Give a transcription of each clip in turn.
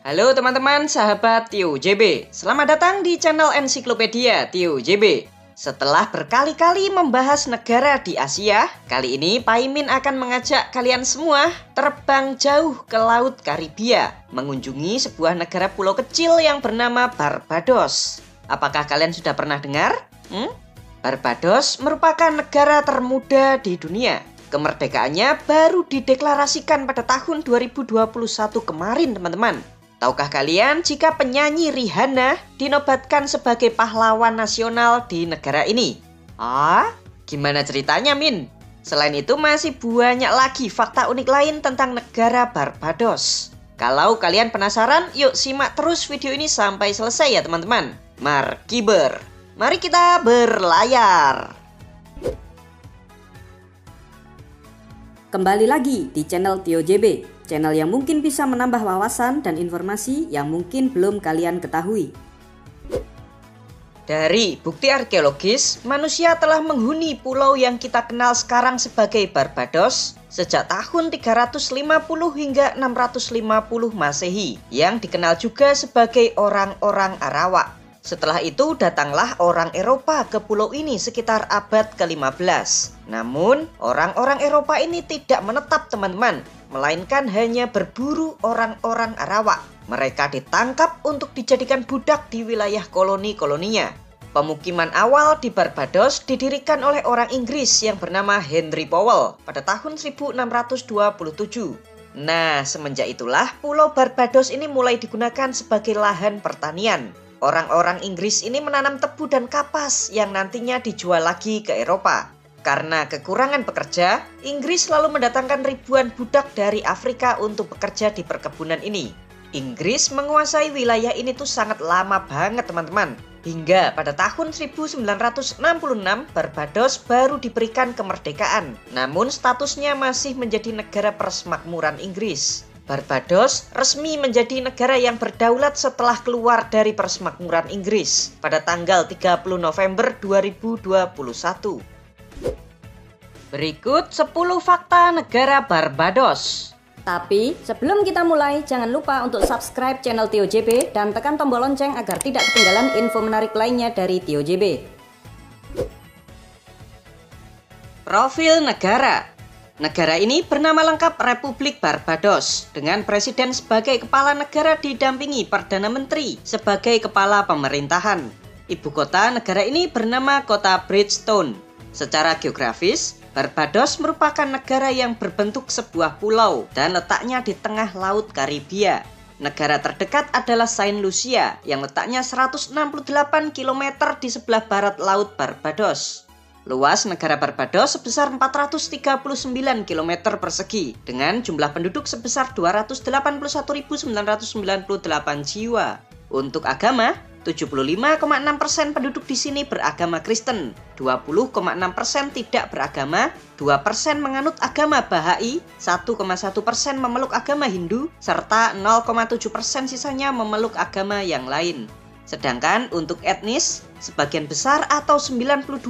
Halo teman-teman, sahabat Tio JB. Selamat datang di channel Ensiklopedia Tio JB. Setelah berkali-kali membahas negara di Asia, kali ini Paimin akan mengajak kalian semua terbang jauh ke Laut Karibia, mengunjungi sebuah negara pulau kecil yang bernama Barbados. Apakah kalian sudah pernah dengar? Barbados merupakan negara termuda di dunia. Kemerdekaannya baru dideklarasikan pada tahun 2021 kemarin, teman-teman. Tahukah kalian jika penyanyi Rihanna dinobatkan sebagai pahlawan nasional di negara ini? Gimana ceritanya, Min? Selain itu masih banyak lagi fakta unik lain tentang negara Barbados. Kalau kalian penasaran, yuk simak terus video ini sampai selesai ya teman-teman. Mari kita berlayar. Kembali lagi di channel Tio JB, channel yang mungkin bisa menambah wawasan dan informasi yang mungkin belum kalian ketahui. Dari bukti arkeologis, manusia telah menghuni pulau yang kita kenal sekarang sebagai Barbados sejak tahun 350 hingga 650 Masehi, yang dikenal juga sebagai orang-orang Arawak. Setelah itu datanglah orang Eropa ke pulau ini sekitar abad ke-15. Namun, orang-orang Eropa ini tidak menetap teman-teman, melainkan hanya berburu orang-orang Arawak. Mereka ditangkap untuk dijadikan budak di wilayah koloni-koloninya. Pemukiman awal di Barbados didirikan oleh orang Inggris yang bernama Henry Powell pada tahun 1627. Nah, semenjak itulah Pulau Barbados ini mulai digunakan sebagai lahan pertanian. Orang-orang Inggris ini menanam tebu dan kapas yang nantinya dijual lagi ke Eropa. Karena kekurangan pekerja, Inggris lalu mendatangkan ribuan budak dari Afrika untuk bekerja di perkebunan ini. Inggris menguasai wilayah ini tuh sangat lama banget teman-teman. Hingga pada tahun 1966 Barbados baru diberikan kemerdekaan. Namun statusnya masih menjadi negara persemakmuran Inggris. Barbados resmi menjadi negara yang berdaulat setelah keluar dari persemakmuran Inggris pada tanggal 30 November 2021. Berikut 10 fakta negara Barbados. Tapi sebelum kita mulai, jangan lupa untuk subscribe channel Tio JB dan tekan tombol lonceng agar tidak ketinggalan info menarik lainnya dari Tio JB. Profil negara. Negara ini bernama lengkap Republik Barbados, dengan presiden sebagai kepala negara didampingi Perdana Menteri sebagai kepala pemerintahan. Ibu kota negara ini bernama kota Bridgetown. Secara geografis, Barbados merupakan negara yang berbentuk sebuah pulau dan letaknya di tengah Laut Karibia. Negara terdekat adalah Saint Lucia yang letaknya 168 km di sebelah barat Laut Barbados. Luas negara Barbados sebesar 439 km persegi dengan jumlah penduduk sebesar 281.998 jiwa. Untuk agama, 75,6% penduduk di sini beragama Kristen, 20,6% tidak beragama, 2% menganut agama Bahai, 1,1% memeluk agama Hindu, serta 0,7% sisanya memeluk agama yang lain. Sedangkan untuk etnis, sebagian besar atau 92,4%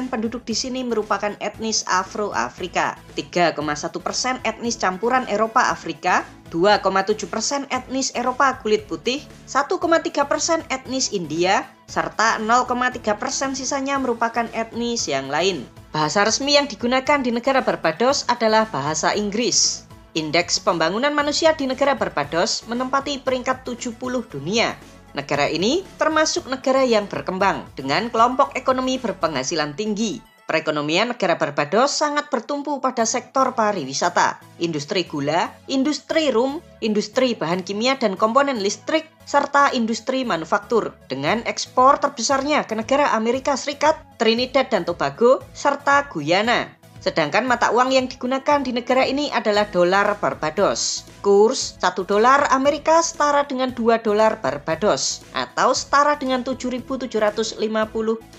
penduduk di sini merupakan etnis Afro-Afrika, 3,1% etnis campuran Eropa-Afrika, 2,7% etnis Eropa kulit putih, 1,3% etnis India, serta 0,3% sisanya merupakan etnis yang lain. Bahasa resmi yang digunakan di negara Barbados adalah bahasa Inggris. Indeks pembangunan manusia di negara Barbados menempati peringkat 70 dunia. Negara ini termasuk negara yang berkembang dengan kelompok ekonomi berpenghasilan tinggi. Perekonomian negara Barbados sangat bertumpu pada sektor pariwisata, industri gula, industri rum, industri bahan kimia dan komponen listrik, serta industri manufaktur, dengan ekspor terbesarnya ke negara Amerika Serikat, Trinidad dan Tobago, serta Guyana. Sedangkan mata uang yang digunakan di negara ini adalah dolar Barbados. Kurs 1 dolar Amerika setara dengan 2 dolar Barbados atau setara dengan 7.750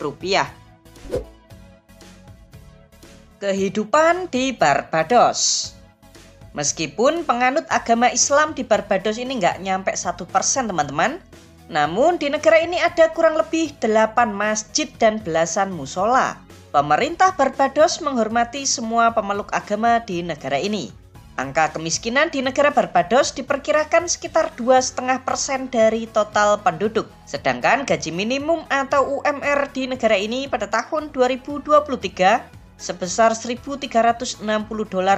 rupiah. Kehidupan di Barbados. Meskipun penganut agama Islam di Barbados ini nggak nyampe 1% teman-teman, namun di negara ini ada kurang lebih 8 masjid dan belasan musola. Pemerintah Barbados menghormati semua pemeluk agama di negara ini. Angka kemiskinan di negara Barbados diperkirakan sekitar 2,5% dari total penduduk. Sedangkan gaji minimum atau UMR di negara ini pada tahun 2023 sebesar $1.360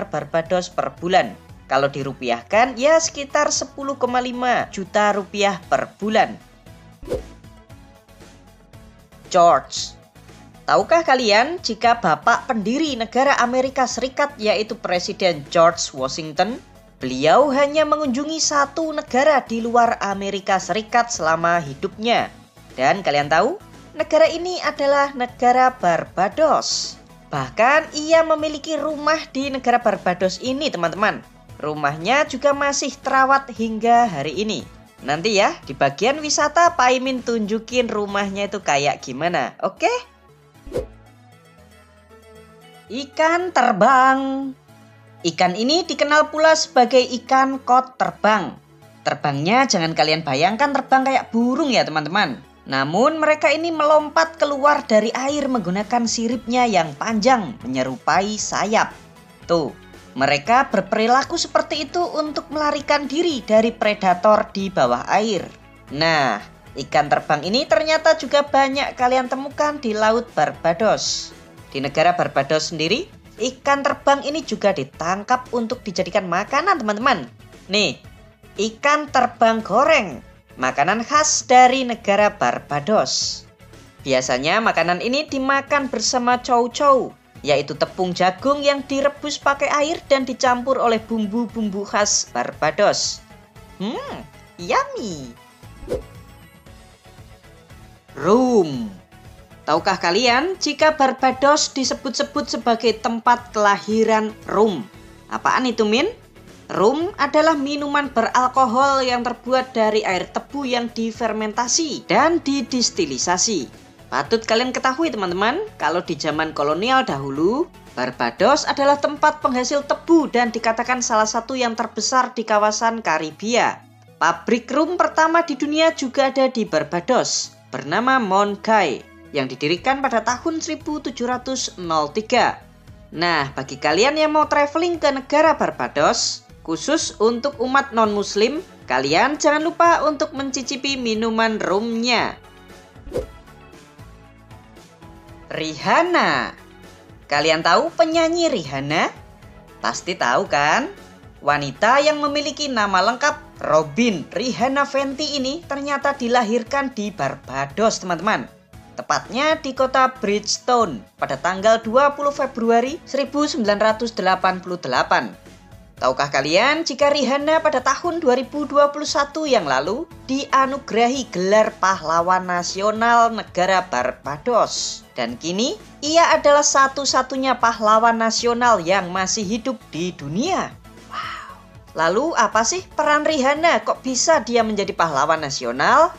Barbados per bulan. Kalau dirupiahkan ya sekitar 10,5 juta rupiah per bulan. George. Tahukah kalian jika bapak pendiri negara Amerika Serikat yaitu Presiden George Washington, beliau hanya mengunjungi satu negara di luar Amerika Serikat selama hidupnya. Dan kalian tahu, negara ini adalah negara Barbados. Bahkan ia memiliki rumah di negara Barbados ini, teman-teman. Rumahnya juga masih terawat hingga hari ini. Nanti ya, di bagian wisata Pak Imin tunjukin rumahnya itu kayak gimana, oke? Ikan terbang. Ikan ini dikenal pula sebagai ikan kod terbang. Terbangnya jangan kalian bayangkan terbang kayak burung ya teman-teman. Namun mereka ini melompat keluar dari air menggunakan siripnya yang panjang menyerupai sayap. Tuh, mereka berperilaku seperti itu untuk melarikan diri dari predator di bawah air. Nah, ikan terbang ini ternyata juga banyak kalian temukan di Laut Barbados. Di negara Barbados sendiri, ikan terbang ini juga ditangkap untuk dijadikan makanan teman-teman. Nih, ikan terbang goreng, makanan khas dari negara Barbados. Biasanya makanan ini dimakan bersama chow-chow, yaitu tepung jagung yang direbus pakai air dan dicampur oleh bumbu-bumbu khas Barbados. Yummy! Rum. Tahukah kalian jika Barbados disebut-sebut sebagai tempat kelahiran rum? Apaan itu, Min? Rum adalah minuman beralkohol yang terbuat dari air tebu yang difermentasi dan didistilisasi. Patut kalian ketahui teman-teman, kalau di zaman kolonial dahulu, Barbados adalah tempat penghasil tebu dan dikatakan salah satu yang terbesar di kawasan Karibia. Pabrik rum pertama di dunia juga ada di Barbados, bernama Mount Gay, yang didirikan pada tahun 1703. Nah, bagi kalian yang mau traveling ke negara Barbados, khusus untuk umat non-muslim, kalian jangan lupa untuk mencicipi minuman rumnya. Rihanna. Kalian tahu penyanyi Rihanna? Pasti tahu kan? Wanita yang memiliki nama lengkap Robin Rihanna Fenty ini ternyata dilahirkan di Barbados, teman-teman. Tepatnya di kota Bridgetown pada tanggal 20 Februari 1988. Tahukah kalian jika Rihanna pada tahun 2021 yang lalu dianugerahi gelar pahlawan nasional negara Barbados. Dan kini ia adalah satu-satunya pahlawan nasional yang masih hidup di dunia. Wow. Lalu apa sih peran Rihanna kok bisa dia menjadi pahlawan nasional?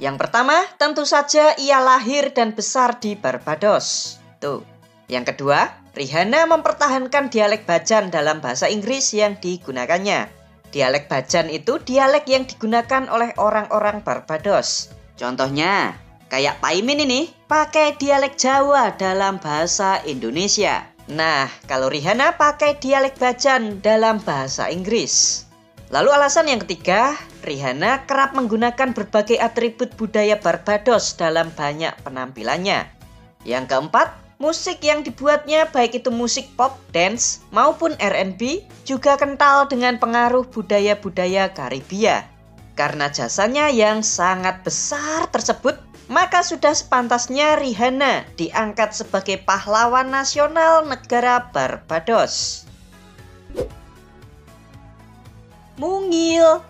Yang pertama, tentu saja ia lahir dan besar di Barbados. Tuh. Yang kedua, Rihanna mempertahankan dialek Bajan dalam bahasa Inggris yang digunakannya. Dialek Bajan itu dialek yang digunakan oleh orang-orang Barbados. Contohnya, kayak Pak Imin ini pakai dialek Jawa dalam bahasa Indonesia. Nah, kalau Rihanna pakai dialek Bajan dalam bahasa Inggris. Lalu alasan yang ketiga, Rihanna kerap menggunakan berbagai atribut budaya Barbados dalam banyak penampilannya. Yang keempat, musik yang dibuatnya baik itu musik pop, dance, maupun R&B juga kental dengan pengaruh budaya-budaya Karibia. Karena jasanya yang sangat besar tersebut, maka sudah sepantasnya Rihanna diangkat sebagai pahlawan nasional negara Barbados. Mungil.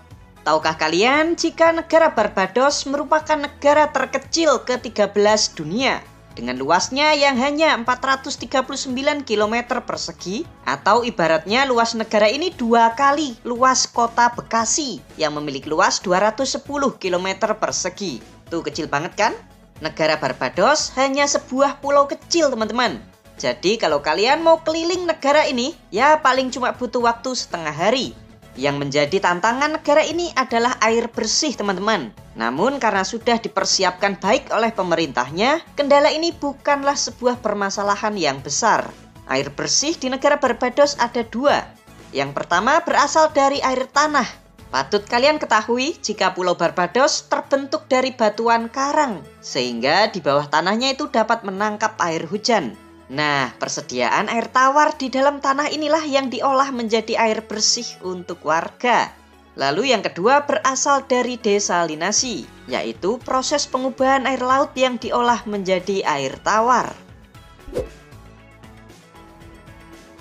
Tahukah kalian jika negara Barbados merupakan negara terkecil ke-13 dunia dengan luasnya yang hanya 439 km persegi, atau ibaratnya luas negara ini 2 kali luas kota Bekasi yang memiliki luas 210 km persegi. Tuh kecil banget kan? Negara Barbados hanya sebuah pulau kecil teman-teman. Jadi kalau kalian mau keliling negara ini, ya paling cuma butuh waktu setengah hari. Yang menjadi tantangan negara ini adalah air bersih teman-teman. Namun karena sudah dipersiapkan baik oleh pemerintahnya, kendala ini bukanlah sebuah permasalahan yang besar. Air bersih di negara Barbados ada 2, Yang pertama berasal dari air tanah. Patut kalian ketahui jika Pulau Barbados terbentuk dari batuan karang, sehingga di bawah tanahnya itu dapat menangkap air hujan. Nah, persediaan air tawar di dalam tanah inilah yang diolah menjadi air bersih untuk warga. Lalu yang kedua berasal dari desalinasi, yaitu proses pengubahan air laut yang diolah menjadi air tawar.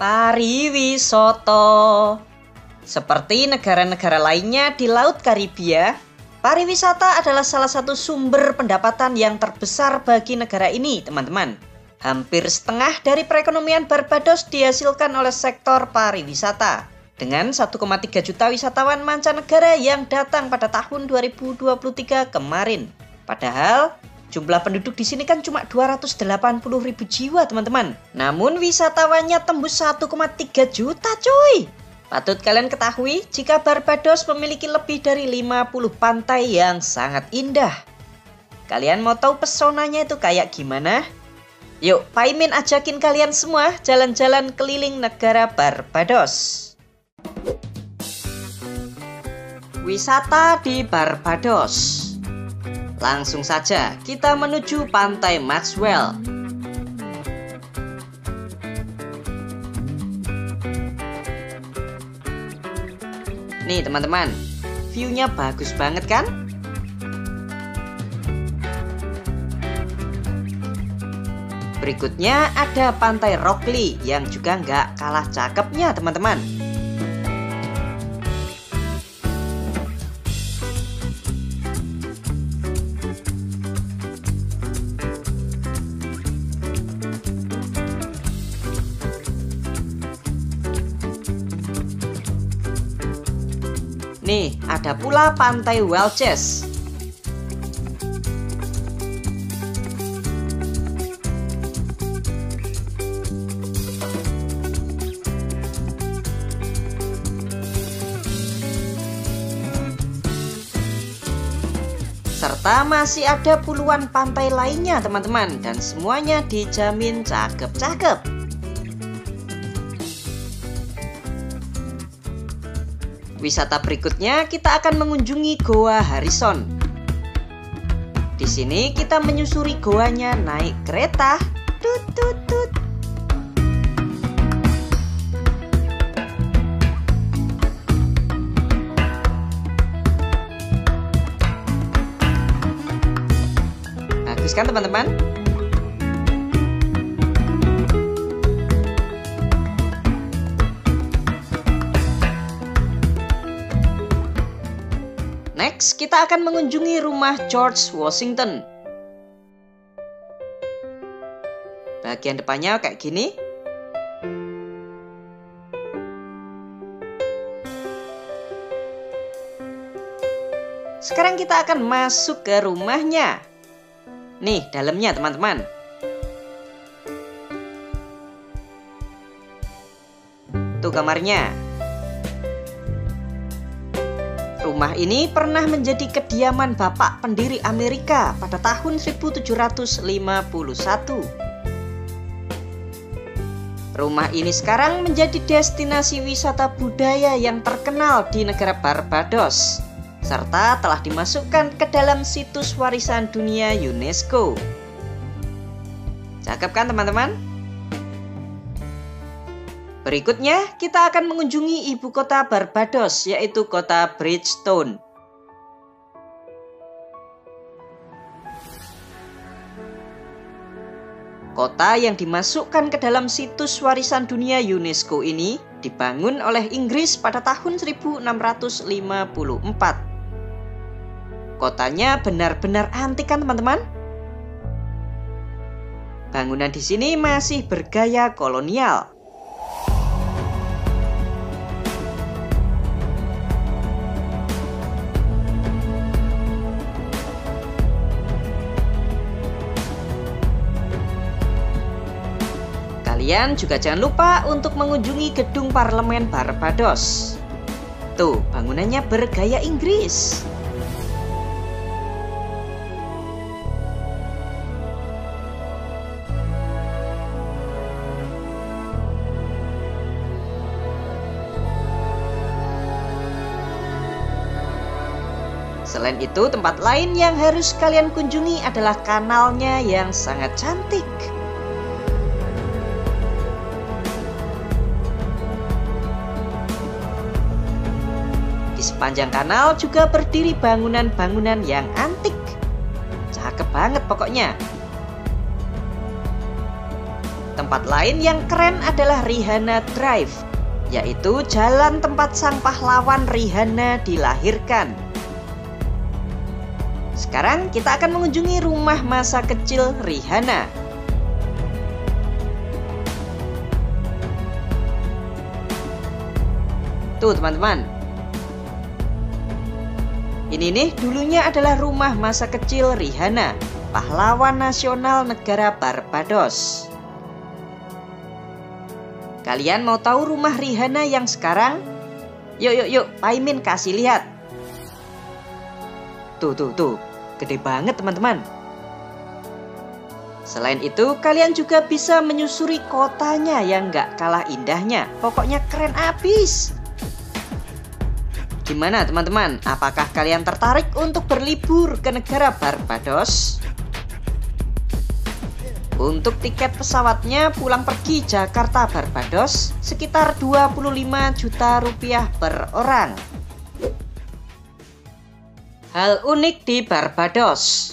Pariwisata. Seperti negara-negara lainnya di Laut Karibia, pariwisata adalah salah satu sumber pendapatan yang terbesar bagi negara ini, teman-teman. Hampir setengah dari perekonomian Barbados dihasilkan oleh sektor pariwisata. Dengan 1,3 juta wisatawan mancanegara yang datang pada tahun 2023 kemarin. Padahal jumlah penduduk di sini kan cuma 280.000 jiwa, teman-teman. Namun wisatawannya tembus 1,3 juta, cuy. Patut kalian ketahui jika Barbados memiliki lebih dari 50 pantai yang sangat indah. Kalian mau tahu pesonanya itu kayak gimana? Yuk, Pak Imin ajakin kalian semua jalan-jalan keliling negara Barbados. Wisata di Barbados. Langsung saja kita menuju Pantai Maxwell. Nih teman-teman, view-nya bagus banget kan? Berikutnya ada Pantai Rockley yang juga nggak kalah cakepnya, teman-teman. Nih, ada pula Pantai Welches. Serta masih ada puluhan pantai lainnya, teman-teman, dan semuanya dijamin cakep-cakep. Wisata berikutnya kita akan mengunjungi Goa Harrison. Di sini kita menyusuri goanya naik kereta. Tut tut tut. Bagus kan, teman-teman? Next, kita akan mengunjungi rumah George Washington. Bagian depannya kayak gini. Sekarang kita akan masuk ke rumahnya. Nih, dalamnya, teman-teman. Tuh kamarnya. Rumah ini pernah menjadi kediaman Bapak pendiri Amerika pada tahun 1751. Rumah ini sekarang menjadi destinasi wisata budaya yang terkenal di negara Barbados, serta telah dimasukkan ke dalam situs warisan dunia UNESCO. Cakep kan, teman-teman? Berikutnya, kita akan mengunjungi ibu kota Barbados, yaitu kota Bridgetown. Kota yang dimasukkan ke dalam situs warisan dunia UNESCO ini dibangun oleh Inggris pada tahun 1654. Kotanya benar-benar antik kan, teman-teman? Bangunan di sini masih bergaya kolonial. Kalian juga jangan lupa untuk mengunjungi gedung parlemen Barbados. Tuh, bangunannya bergaya Inggris. Selain itu, tempat lain yang harus kalian kunjungi adalah kanalnya yang sangat cantik. Di sepanjang kanal juga berdiri bangunan-bangunan yang antik. Cakep banget pokoknya. Tempat lain yang keren adalah Rihanna Drive, yaitu jalan tempat sang pahlawan Rihanna dilahirkan. Sekarang kita akan mengunjungi rumah masa kecil Rihanna. Tuh teman-teman, ini nih dulunya adalah rumah masa kecil Rihanna, pahlawan nasional negara Barbados. Kalian mau tahu rumah Rihanna yang sekarang? Yuk, Paimin kasih lihat. Tuh, gede banget teman-teman. Selain itu, kalian juga bisa menyusuri kotanya yang gak kalah indahnya. Pokoknya keren abis. Gimana teman-teman? Apakah kalian tertarik untuk berlibur ke negara Barbados? Untuk tiket pesawatnya pulang pergi Jakarta Barbados sekitar 25 juta rupiah per orang. Hal unik di Barbados.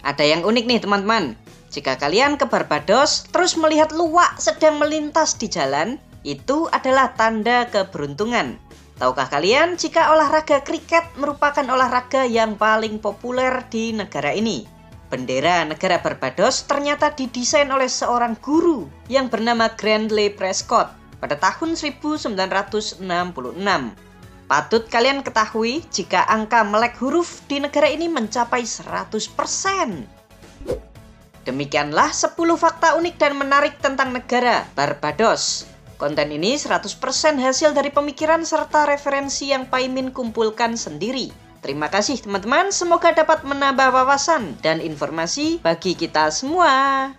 Ada yang unik nih teman-teman. Jika kalian ke Barbados terus melihat luwak sedang melintas di jalan, itu adalah tanda keberuntungan. Tahukah kalian jika olahraga kriket merupakan olahraga yang paling populer di negara ini? Bendera negara Barbados ternyata didesain oleh seorang guru yang bernama Grantley Prescott pada tahun 1966. Patut kalian ketahui jika angka melek huruf di negara ini mencapai 100%. Demikianlah 10 fakta unik dan menarik tentang negara Barbados. Konten ini 100% hasil dari pemikiran serta referensi yang Paimin kumpulkan sendiri. Terima kasih teman-teman, semoga dapat menambah wawasan dan informasi bagi kita semua.